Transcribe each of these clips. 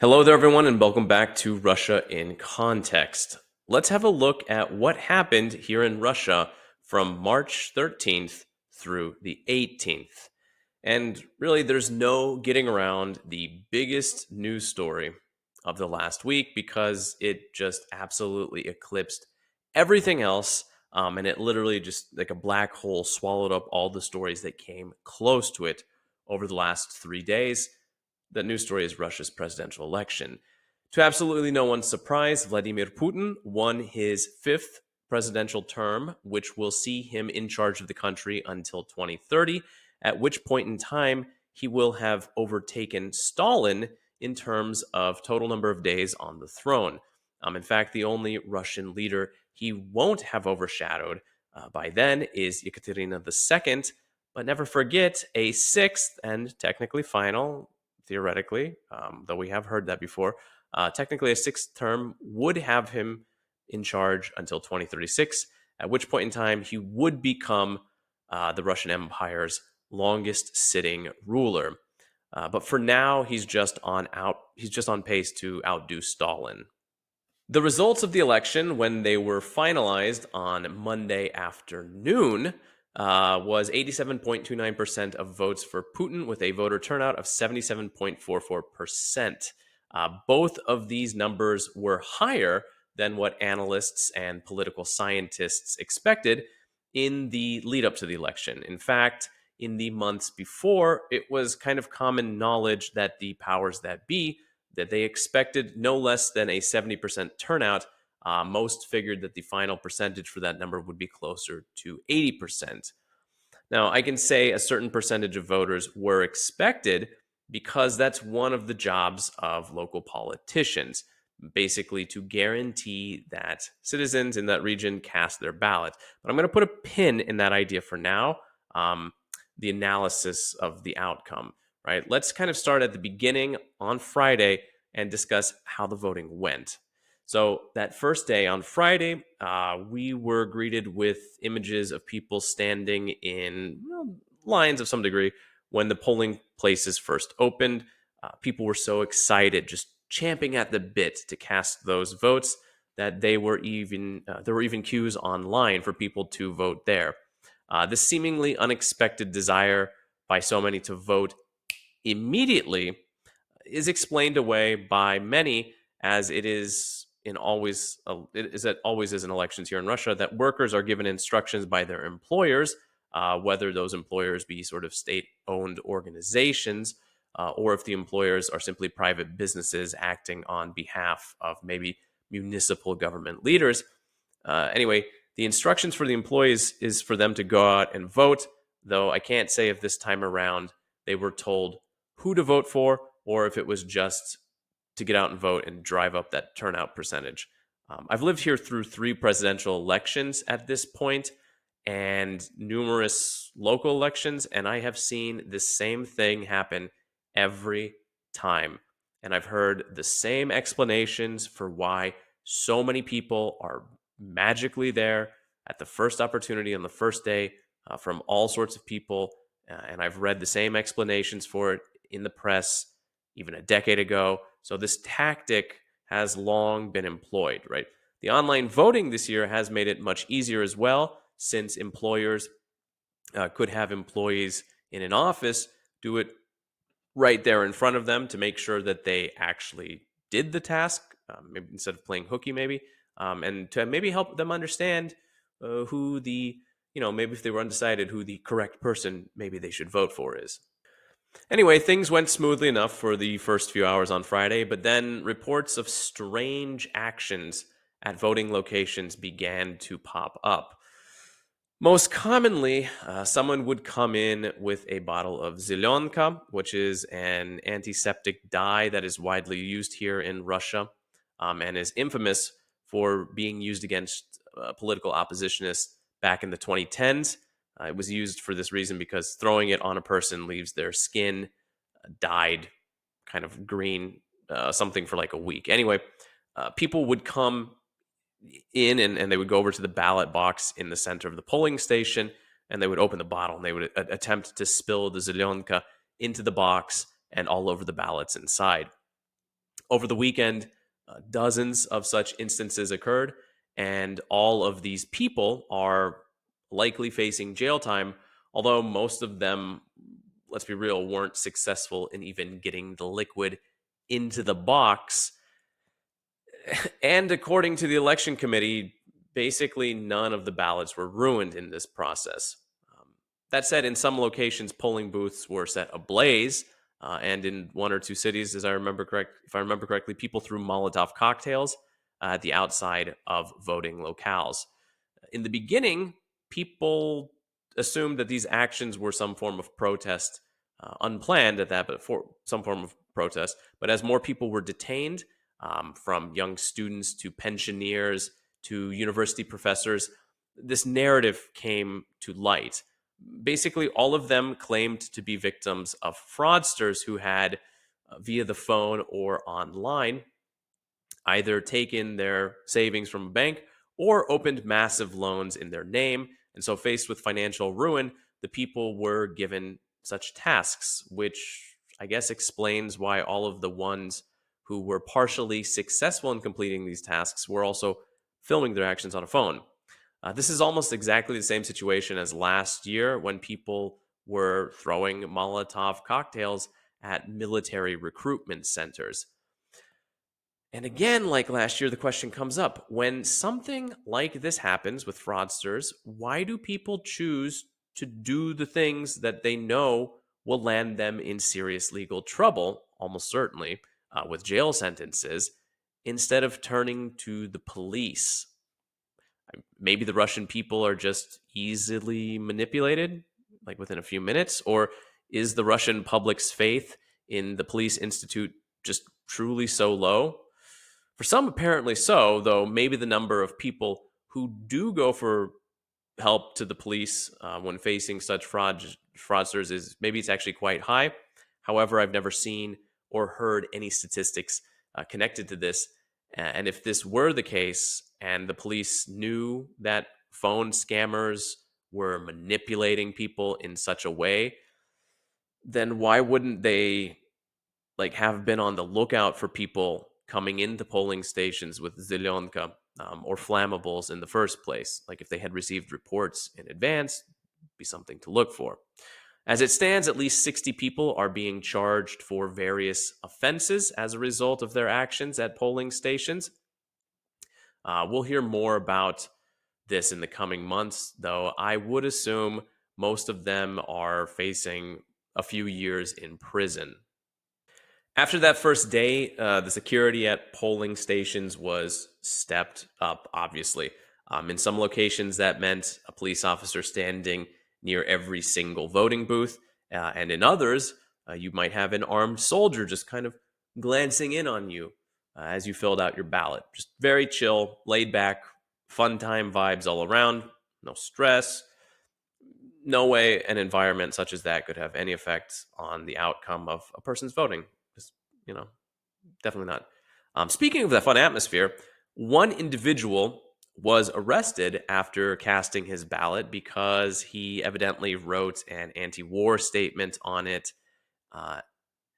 Hello there, everyone, and welcome back to Russia in Context. Let's have a look at what happened here in Russia from March 13th through the 18th. And really, there's no getting around the biggest news story of the last week because it just absolutely eclipsed everything else. And it literally just like a black hole swallowed up all the stories that came close to it over the last 3 days. That news story is Russia's presidential election. To absolutely no one's surprise, Vladimir Putin won his fifth presidential term, which will see him in charge of the country until 2030, at which point in time he will have overtaken Stalin in terms of total number of days on the throne. In fact, the only Russian leader he won't have overshadowed by then is Ekaterina II. But never forget, a sixth and technically final, theoretically, though we have heard that before, technically a sixth term would have him in charge until 2036, at which point in time he would become the Russian Empire's longest sitting ruler. But for now, he's just on pace to outdo Stalin. The results of the election, when they were finalized on Monday afternoon, was 87.29% of votes for Putin, with a voter turnout of 77.44%. Both of these numbers were higher than what analysts and political scientists expected in the lead up to the election. In fact, in the months before, it was kind of common knowledge that the powers that be that they expected no less than a 70% turnout. Most figured that the final percentage for that number would be closer to 80%. Now, I can say a certain percentage of voters were expected because that's one of the jobs of local politicians, basically to guarantee that citizens in that region cast their ballot. But I'm going to put a pin in that idea for now, the analysis of the outcome. Right? Let's kind of start at the beginning on Friday and discuss how the voting went. So that first day on Friday, we were greeted with images of people standing in lines of some degree when the polling places first opened. People were so excited, just champing at the bit to cast those votes that there were even queues online for people to vote there. This seemingly unexpected desire by so many to vote immediately is explained away by many as it is always is in elections here in Russia that workers are given instructions by their employers, whether those employers be sort of state-owned organizations or if the employers are simply private businesses acting on behalf of maybe municipal government leaders. Anyway, the instructions for the employees is for them to go out and vote, though I can't say if this time around they were told who to vote for or if it was just to get out and vote and drive up that turnout percentage. I've lived here through 3 presidential elections at this point and numerous local elections, and I have seen the same thing happen every time. And I've heard the same explanations for why so many people are magically there at the first opportunity on the first day from all sorts of people. And I've read the same explanations for it in the press even a decade ago. So this tactic has long been employed, right? The online voting this year has made it much easier as well, since employers could have employees in an office do it right there in front of them to make sure that they actually did the task, maybe instead of playing hooky, maybe, and to maybe help them understand who the, maybe if they were undecided, who the correct person maybe they should vote for is. Anyway, things went smoothly enough for the first few hours on Friday, but then reports of strange actions at voting locations began to pop up. Most commonly, someone would come in with a bottle of zelionka, which is an antiseptic dye that is widely used here in Russia and is infamous for being used against political oppositionists back in the 2010s. It was used for this reason because throwing it on a person leaves their skin dyed kind of green, something for like a week. Anyway, people would come in and they would go over to the ballot box in the center of the polling station and they would open the bottle and they would attempt to spill the zelionka into the box and all over the ballots inside. Over the weekend, dozens of such instances occurred, and all of these people are likely facing jail time, although most of them, let's be real, weren't successful in even getting the liquid into the box. And according to the election committee, basically none of the ballots were ruined in this process. Um, that said, in some locations, polling booths were set ablaze, and in one or two cities, as I remember correct, if I remember correctly, people threw Molotov cocktails at the outside of voting locales. In the beginning, people assumed that these actions were some form of protest, unplanned at that, but for some form of protest. But as more people were detained, from young students to pensioners to university professors, this narrative came to light. Basically, all of them claimed to be victims of fraudsters who had, via the phone or online, either taken their savings from a bank or opened massive loans in their name. And so, faced with financial ruin, the people were given such tasks, which I guess explains why all of the ones who were partially successful in completing these tasks were also filming their actions on a phone. This is almost exactly the same situation as last year when people were throwing Molotov cocktails at military recruitment centers. And again, like last year, the question comes up when something like this happens with fraudsters, why do people choose to do the things that they know will land them in serious legal trouble, almost certainly, with jail sentences, instead of turning to the police? Maybe the Russian people are just easily manipulated, like within a few minutes, or is the Russian public's faith in the police institute just truly so low? For some, apparently so, though maybe the number of people who do go for help to the police when facing such fraudsters is maybe it's actually quite high. However, I've never seen or heard any statistics connected to this. And if this were the case and the police knew that phone scammers were manipulating people in such a way, then why wouldn't they like have been on the lookout for people coming into polling stations with Zelionka or flammables in the first place? Like if they had received reports in advance, be something to look for. As it stands, at least 60 people are being charged for various offenses as a result of their actions at polling stations. We'll hear more about this in the coming months, though I would assume most of them are facing a few years in prison. After that first day, the security at polling stations was stepped up, obviously. In some locations, that meant a police officer standing near every single voting booth. And in others, you might have an armed soldier just kind of glancing in on you as you filled out your ballot. Just very chill, laid back, fun time vibes all around, no stress. No way an environment such as that could have any effect on the outcome of a person's voting. Just, you know, definitely not. Speaking of that fun atmosphere, one individual was arrested after casting his ballot because he evidently wrote an anti war statement on it. Uh,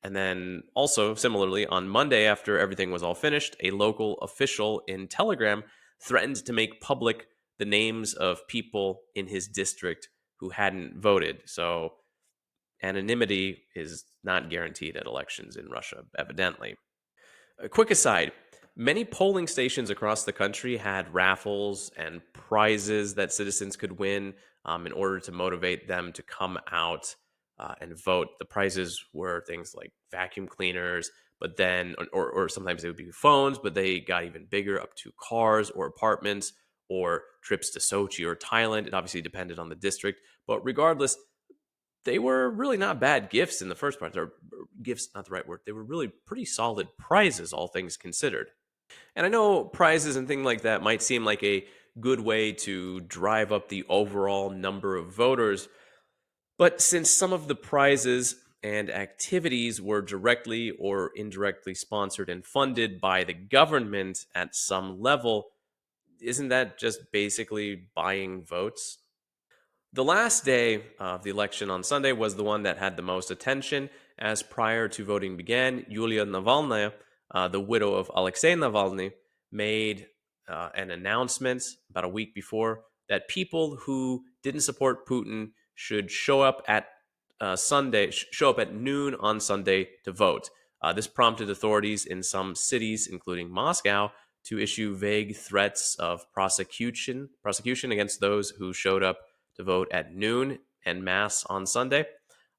and then also, similarly, on Monday, after everything was all finished, a local official in Telegram threatened to make public the names of people in his district who hadn't voted. So anonymity is not guaranteed at elections in Russia, evidently. A quick aside, many polling stations across the country had raffles and prizes that citizens could win in order to motivate them to come out and vote. The prizes were things like vacuum cleaners, but then, or sometimes they would be phones, but they got even bigger, up to cars or apartments or trips to Sochi or Thailand. It obviously depended on the district, but regardless, they were really not bad gifts in the first part. Or gifts, not the right word. They were really pretty solid prizes, all things considered. And I know prizes and things like that might seem like a good way to drive up the overall number of voters, but since some of the prizes and activities were directly or indirectly sponsored and funded by the government at some level, isn't that just basically buying votes? The last day of the election on Sunday was the one that had the most attention, as prior to voting began, Yulia Navalnaya, the widow of Alexei Navalny, made an announcement about a week before that people who didn't support Putin should show up at noon on Sunday to vote. This prompted authorities in some cities, including Moscow, to issue vague threats of prosecution against those who showed up to vote at noon en masse on Sunday.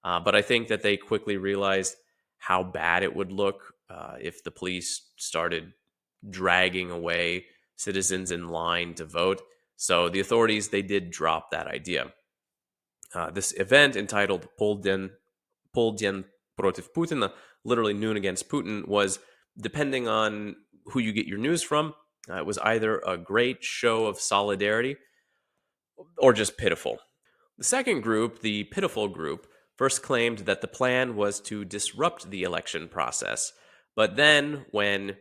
But I think that they quickly realized how bad it would look if the police started dragging away citizens in line to vote. So the authorities, they did drop that idea. This event, entitled Polden Protiv Putin, literally noon against Putin, was, depending on who you get your news from, it was either a great show of solidarity or just pitiful. The second group, the pitiful group, first claimed that the plan was to disrupt the election process. But then, when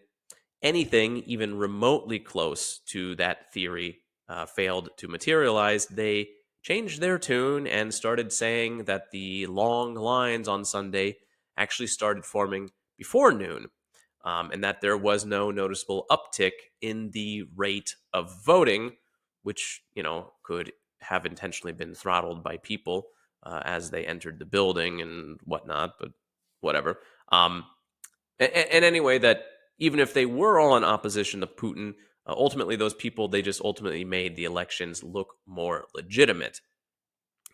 anything even remotely close to that theory failed to materialize, they changed their tune and started saying that the long lines on Sunday actually started forming before noon, and that there was no noticeable uptick in the rate of voting, which, could have intentionally been throttled by people as they entered the building and whatnot, but whatever. And anyway, that even if they were all in opposition to Putin, ultimately those people, they just ultimately made the elections look more legitimate.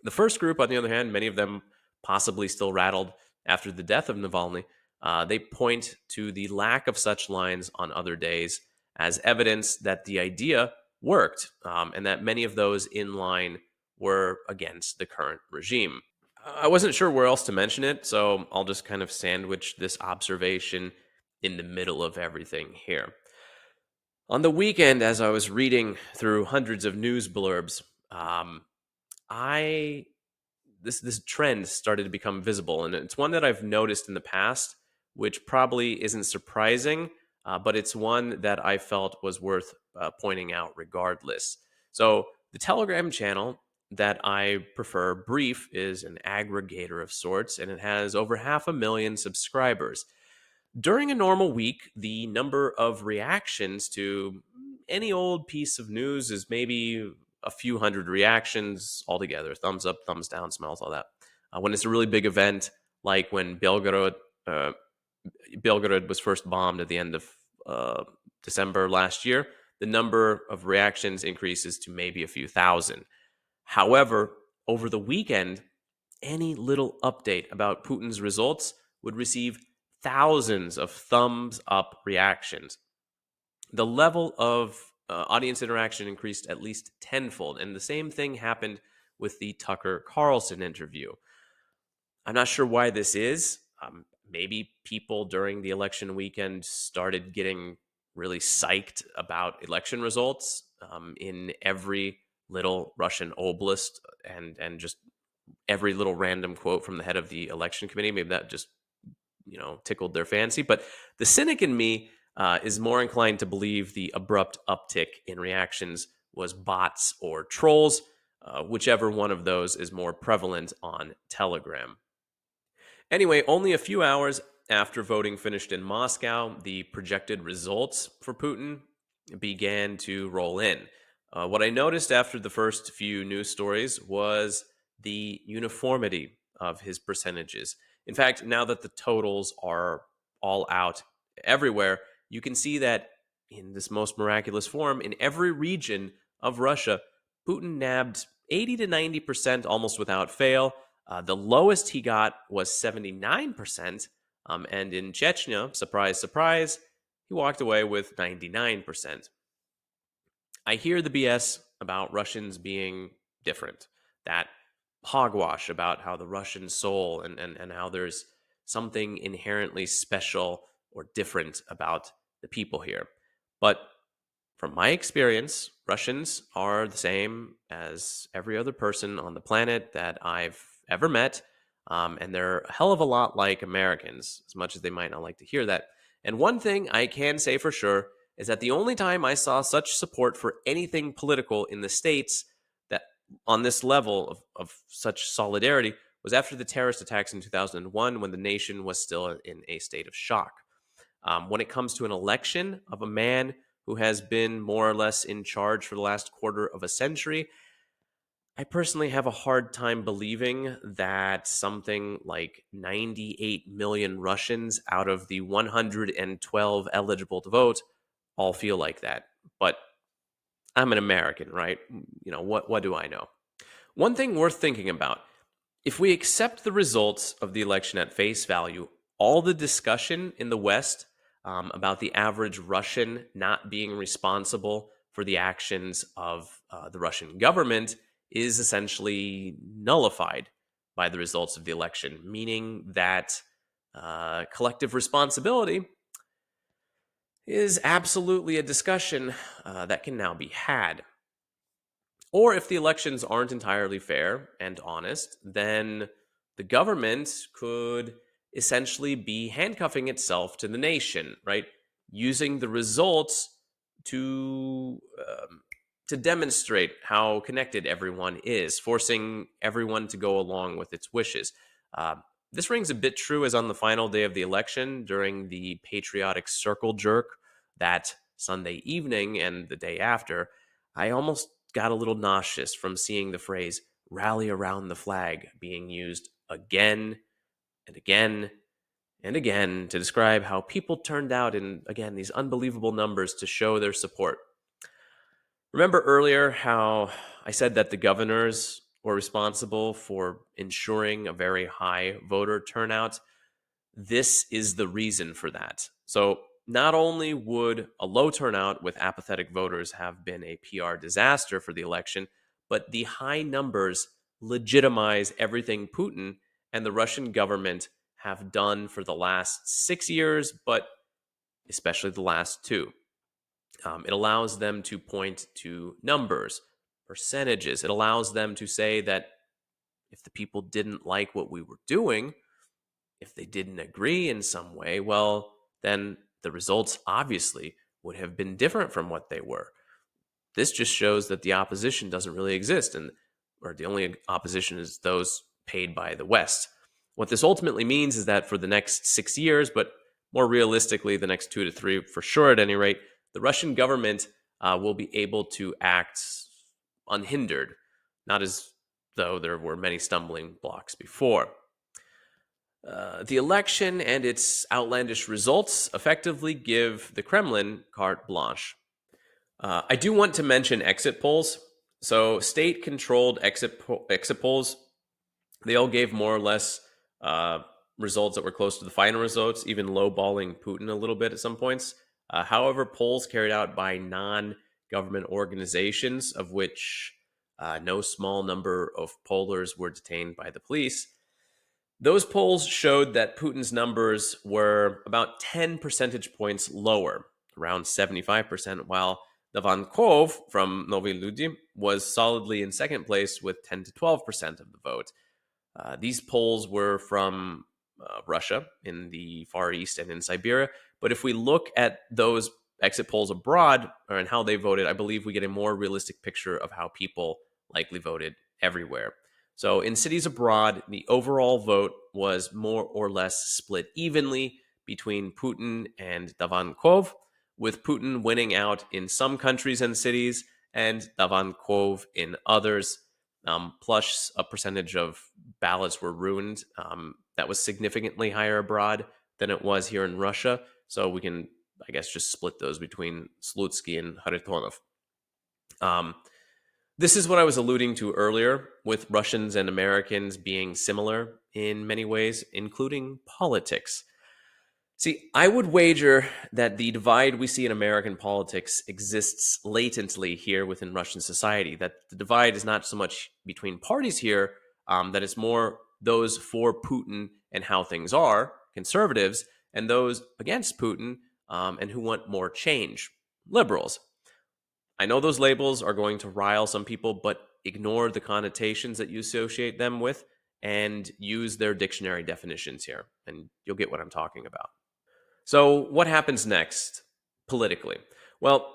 The first group, on the other hand, many of them possibly still rattled after the death of Navalny, they point to the lack of such lines on other days as evidence that the idea worked, and that many of those in line were against the current regime. I wasn't sure where else to mention it, so I'll just kind of sandwich this observation in the middle of everything here. On the weekend, as I was reading through hundreds of news blurbs, I this trend started to become visible, and it's one that I've noticed in the past, which probably isn't surprising, but it's one that I felt was worth pointing out regardless. So the Telegram channel that I prefer, Brief, is an aggregator of sorts, and it has over 500,000 subscribers. During a normal week, the number of reactions to any old piece of news is maybe a few hundred reactions altogether: thumbs up, thumbs down, smells, all that. When it's a really big event, like when Belgorod was first bombed at the end of December last year, the number of reactions increases to maybe a few thousand. However, over the weekend, any little update about Putin's results would receive thousands of thumbs up reactions. The level of audience interaction increased at least tenfold, and the same thing happened with the Tucker Carlson interview. I'm not sure why this is. Maybe people during the election weekend started getting really psyched about election results in every little Russian oblast, and just every little random quote from the head of the election committee. Maybe that just tickled their fancy. But the cynic in me is more inclined to believe the abrupt uptick in reactions was bots or trolls, whichever one of those is more prevalent on Telegram. Anyway, only a few hours after voting finished in Moscow, the projected results for Putin began to roll in. What I noticed after the first few news stories was the uniformity of his percentages. In fact, now that the totals are all out everywhere, you can see that in this most miraculous form, in every region of Russia, Putin nabbed 80 to 90% almost without fail. The lowest he got was 79%. And in Chechnya, surprise, surprise, he walked away with 99%. I hear the BS about Russians being different, that hogwash about how the Russian soul and how there's something inherently special or different about the people here. But from my experience, Russians are the same as every other person on the planet that I've ever met. And they're a hell of a lot like Americans, as much as they might not like to hear that. And one thing I can say for sure is that the only time I saw such support for anything political in the States, that on this level of such solidarity, was after the terrorist attacks in 2001, when the nation was still in a state of shock. When it comes to an election of a man who has been more or less in charge for the last quarter of a century, I personally have a hard time believing that something like 98 million Russians out of the 112 eligible to vote all feel like that. But I'm an American, right? What do I know? One thing worth thinking about: if we accept the results of the election at face value, all the discussion in the West about the average Russian not being responsible for the actions of the Russian government is essentially nullified by the results of the election, meaning that collective responsibility is absolutely a discussion that can now be had. Or if the elections aren't entirely fair and honest, then the government could essentially be handcuffing itself to the nation, right? Using the results to to demonstrate how connected everyone is, forcing everyone to go along with its wishes. Uh, this rings a bit true as on the final day of the election during the patriotic circle jerk that Sunday evening and the day after. I almost got a little nauseous from seeing the phrase rally around the flag being used again and again and again to describe how people turned out in, again, these unbelievable numbers to show their support. Remember earlier how I said that the governors were responsible for ensuring a very high voter turnout? This is the reason for that. So, not only would a low turnout with apathetic voters have been a PR disaster for the election, but the high numbers legitimize everything Putin and the Russian government have done for the last 6 years, but especially the last two. It allows them to point to numbers, percentages. It allows them to say that if the people didn't like what we were doing, if they didn't agree in some way, well, then the results obviously would have been different from what they were. This just shows that the opposition doesn't really exist, and or the only opposition is those paid by the West. What this ultimately means is that for the next 6 years, but more realistically, the next 2 to 3 for sure at any rate, the Russian government will be able to act unhindered, not as though there were many stumbling blocks before. The election and its outlandish results effectively give the Kremlin carte blanche. I do want to mention exit polls. So, state-controlled exit polls, they all gave more or less uh, results that were close to the final results, even lowballing Putin a little bit at some points. However, polls carried out by non-government organizations, of which no small number of pollers were detained by the police, those polls showed that Putin's numbers were about 10 percentage points lower, around 75%, while Davankov from Novi Ljudi was solidly in second place with 10 to 12% of the vote. These polls were from Russia in the Far East and in Siberia. But if we look at those exit polls abroad and how they voted, I believe we get a more realistic picture of how people likely voted everywhere. So in cities abroad, the overall vote was more or less split evenly between Putin and Davankov, with Putin winning out in some countries and cities and Davankov in others. Plus, a percentage of ballots were ruined. That was significantly higher abroad than it was here in Russia. So we can, I guess, just split those between Slutsky and Kharitonov. This is what I was alluding to earlier, with Russians and Americans being similar in many ways, including politics. See, I would wager that the divide we see in American politics exists latently here within Russian society, that the divide is not so much between parties here, that it's more those for Putin and how things are, conservatives, and those against Putin and who want more change, liberals. I know those labels are going to rile some people, but ignore the connotations that you associate them with and use their dictionary definitions here, and you'll get what I'm talking about. So, what happens next politically? Well,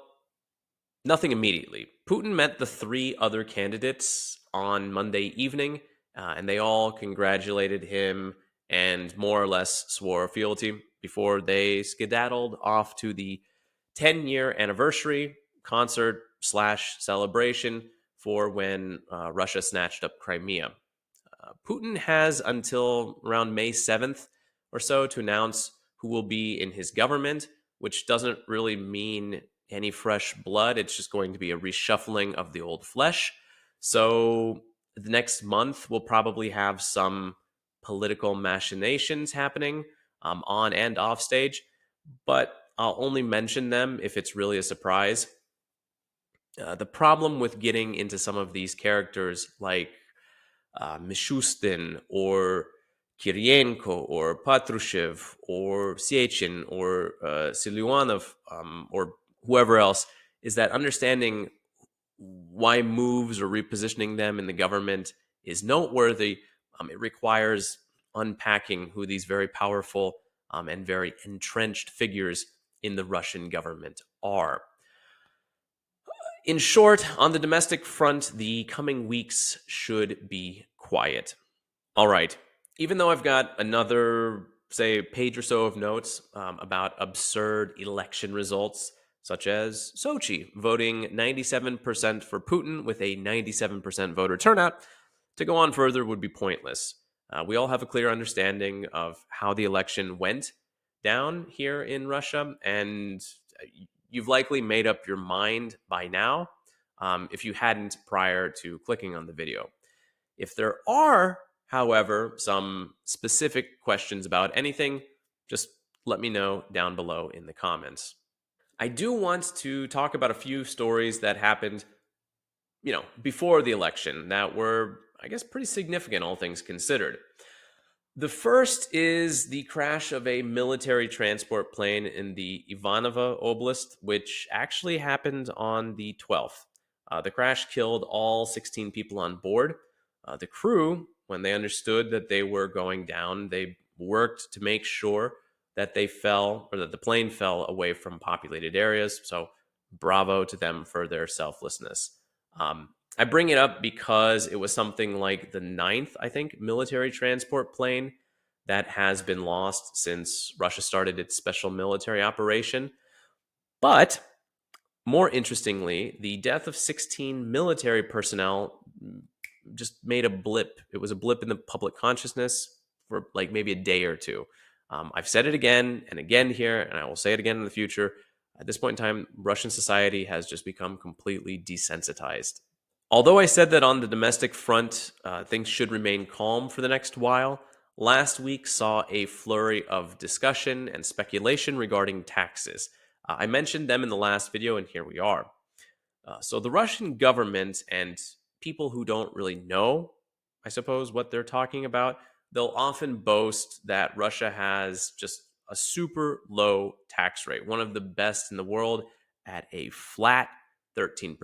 nothing immediately. Putin met the three other candidates on Monday evening, and they all congratulated him and more or less swore fealty before they skedaddled off to the 10-year anniversary concert slash celebration for when Russia snatched up Crimea. Putin has until around May 7th or so to announce who will be in his government, which doesn't really mean any fresh blood. It's just going to be a reshuffling of the old flesh. So the next month will probably have some political machinations happening on and off stage, but I'll only mention them if it's really a surprise. The problem with getting into some of these characters like Mishustin or Kirienko or Patrushev or Siechin or Siluanov or whoever else is that understanding why moves or repositioning them in the government is noteworthy. It requires unpacking who these very powerful and very entrenched figures in the Russian government are. In short, on the domestic front, the coming weeks should be quiet. All right. Even though I've got another, say, page or so of notes about absurd election results, such as Sochi voting 97% for Putin with a 97% voter turnout, to go on further would be pointless. We all have a clear understanding of how the election went down here in Russia, and you've likely made up your mind by now if you hadn't prior to clicking on the video. If there are, however, some specific questions about anything, just let me know down below in the comments. I do want to talk about a few stories that happened, before the election that were, I guess, pretty significant, all things considered. The first is the crash of a military transport plane in the Ivanova Oblast, which actually happened on the 12th. The crash killed all 16 people on board. The crew, when they understood that they were going down, they worked to make sure that they fell or that the plane fell away from populated areas. So, bravo to them for their selflessness. I bring it up because it was something like the ninth, I think, military transport plane that has been lost since Russia started its special military operation. But more interestingly, the death of 16 military personnel just made a blip. It was a blip in the public consciousness for like maybe a day or two. I've said it again and again here, and I will say it again in the future. At this point in time, Russian society has just become completely desensitized. Although I said that on the domestic front, things should remain calm for the next while, last week saw a flurry of discussion and speculation regarding taxes. I mentioned them in the last video, and here we are. So the Russian government and people who don't really know, I suppose, what they're talking about, they'll often boast that Russia has just a super low tax rate, one of the best in the world at a flat 13%.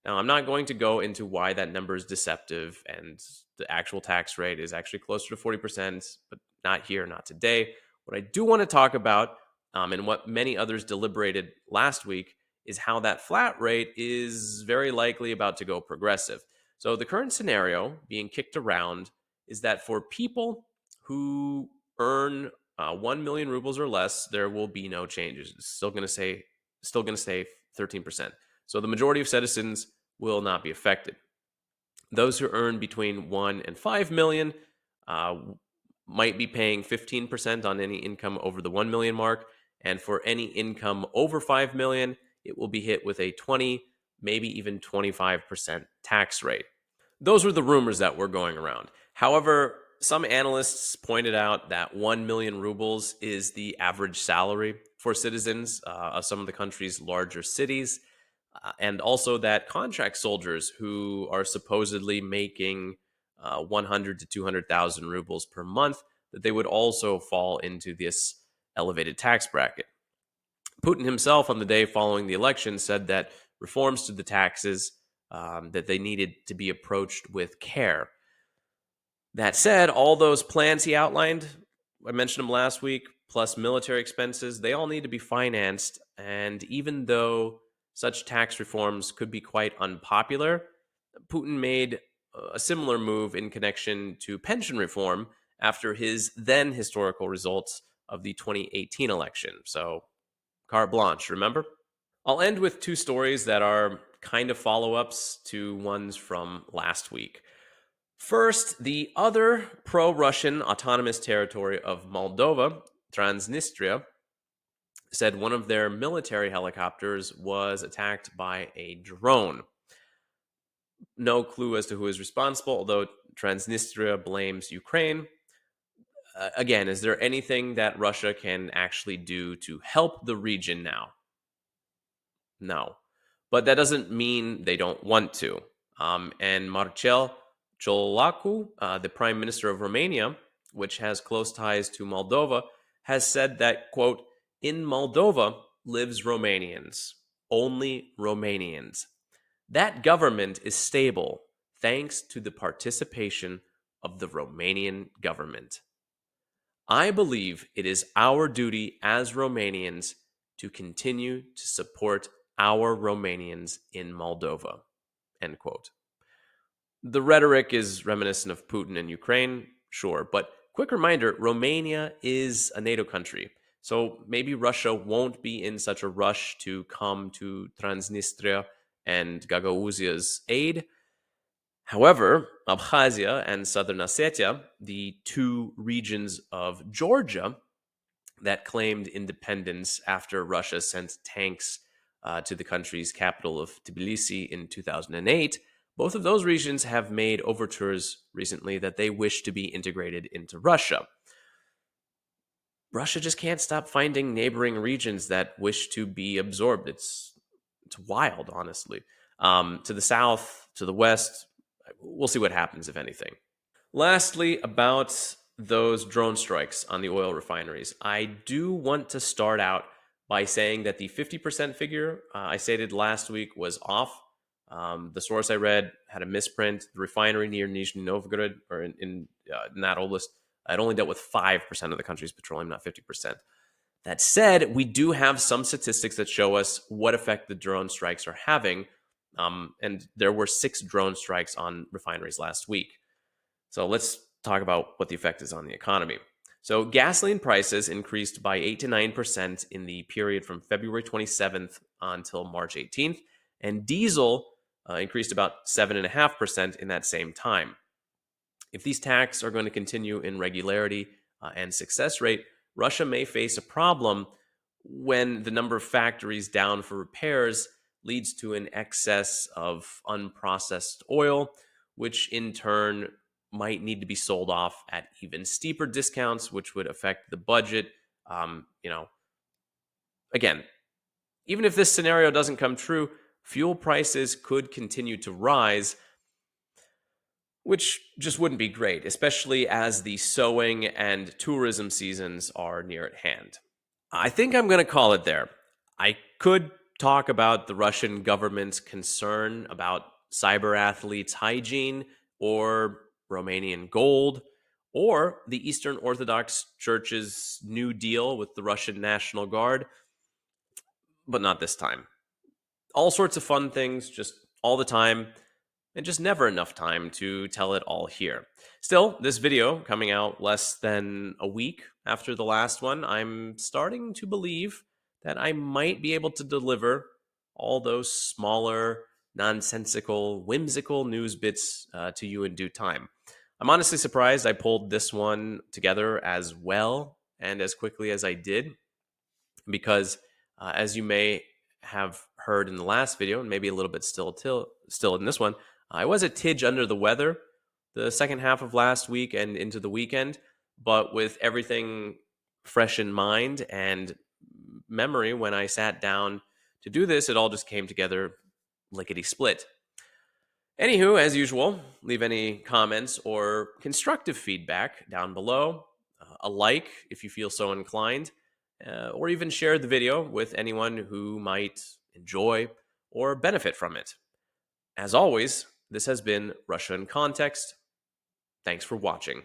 Now, I'm not going to go into why that number is deceptive and the actual tax rate is actually closer to 40%, but not here, not today. What I do want to talk about, and what many others deliberated last week, is how that flat rate is very likely about to go progressive. So the current scenario being kicked around is that for people who earn 1 million rubles or less, there will be no changes. It's still going to stay 13%. So the majority of citizens will not be affected. Those who earn between 1 and 5 million might be paying 15% on any income over the 1 million mark. And for any income over 5 million, it will be hit with a 20, maybe even 25% tax rate. Those were the rumors that were going around. However, some analysts pointed out that 1 million rubles is the average salary for citizens of some of the country's larger cities, and also that contract soldiers who are supposedly making 100 to 200,000 rubles per month, that they would also fall into this elevated tax bracket. Putin himself, on the day following the election, said that reforms to the taxes that they needed to be approached with care. That said, all those plans he outlined, I mentioned them last week, plus military expenses, they all need to be financed. And even though such tax reforms could be quite unpopular, Putin made a similar move in connection to pension reform after his then historical results of the 2018 election. So, carte blanche, remember? I'll end with two stories that are kind of follow ups to ones from last week. First, the other pro Russian autonomous territory of Moldova, Transnistria, said one of their military helicopters was attacked by a drone. No clue as to who is responsible, although Transnistria blames Ukraine. Again, is there anything that Russia can actually do to help the region now? No. But that doesn't mean they don't want to. And Marcel Ciolacu, the prime minister of Romania, which has close ties to Moldova, has said that, quote, in Moldova lives Romanians, only Romanians. That government is stable thanks to the participation of the Romanian government. I believe it is our duty as Romanians to continue to support our Romanians in Moldova. End quote. The rhetoric is reminiscent of Putin and Ukraine, sure, but quick reminder, Romania is a NATO country. So maybe Russia won't be in such a rush to come to Transnistria and Gagauzia's aid. However, Abkhazia and Southern Ossetia, the two regions of Georgia that claimed independence after Russia sent tanks to the country's capital of Tbilisi in 2008, both of those regions have made overtures recently that they wish to be integrated into Russia. Russia just can't stop finding neighboring regions that wish to be absorbed. It's wild, honestly. To the south, to the west, we'll see what happens, if anything. Lastly, about those drone strikes on the oil refineries, I do want to start out by saying that the 50% figure I stated last week was off. The source I read had a misprint. The refinery near Nizhny Novgorod, or in that oblast, it only dealt with 5% of the country's petroleum, not 50%. That said, we do have some statistics that show us what effect the drone strikes are having. And there were 6 drone strikes on refineries last week. So let's talk about what the effect is on the economy. So gasoline prices increased by 8 to 9% in the period from February 27th until March 18th, and diesel increased about 7.5% in that same time. If these attacks are going to continue in regularity and success rate, Russia may face a problem when the number of factories down for repairs leads to an excess of unprocessed oil, which in turn might need to be sold off at even steeper discounts, which would affect the budget. Again, even if this scenario doesn't come true, fuel prices could continue to rise, which just wouldn't be great, especially as the sowing and tourism seasons are near at hand. I think I'm going to call it there. I could talk about the Russian government's concern about cyber athletes' hygiene, or Romanian gold, or the Eastern Orthodox Church's New Deal with the Russian National Guard, but not this time. All sorts of fun things, just all the time, and just never enough time to tell it all here. Still, this video coming out less than a week after the last one, I'm starting to believe that I might be able to deliver all those smaller, nonsensical, whimsical news bits to you in due time. I'm honestly surprised I pulled this one together as well and as quickly as I did, because as you may have heard in the last video, and maybe a little bit still in this one, I was a tidge under the weather the second half of last week and into the weekend, but with everything fresh in mind and memory when I sat down to do this, it all just came together lickety split. Anywho, as usual, leave any comments or constructive feedback down below, a like if you feel so inclined, or even share the video with anyone who might enjoy or benefit from it. As always, this has been Russia in Context. Thanks for watching.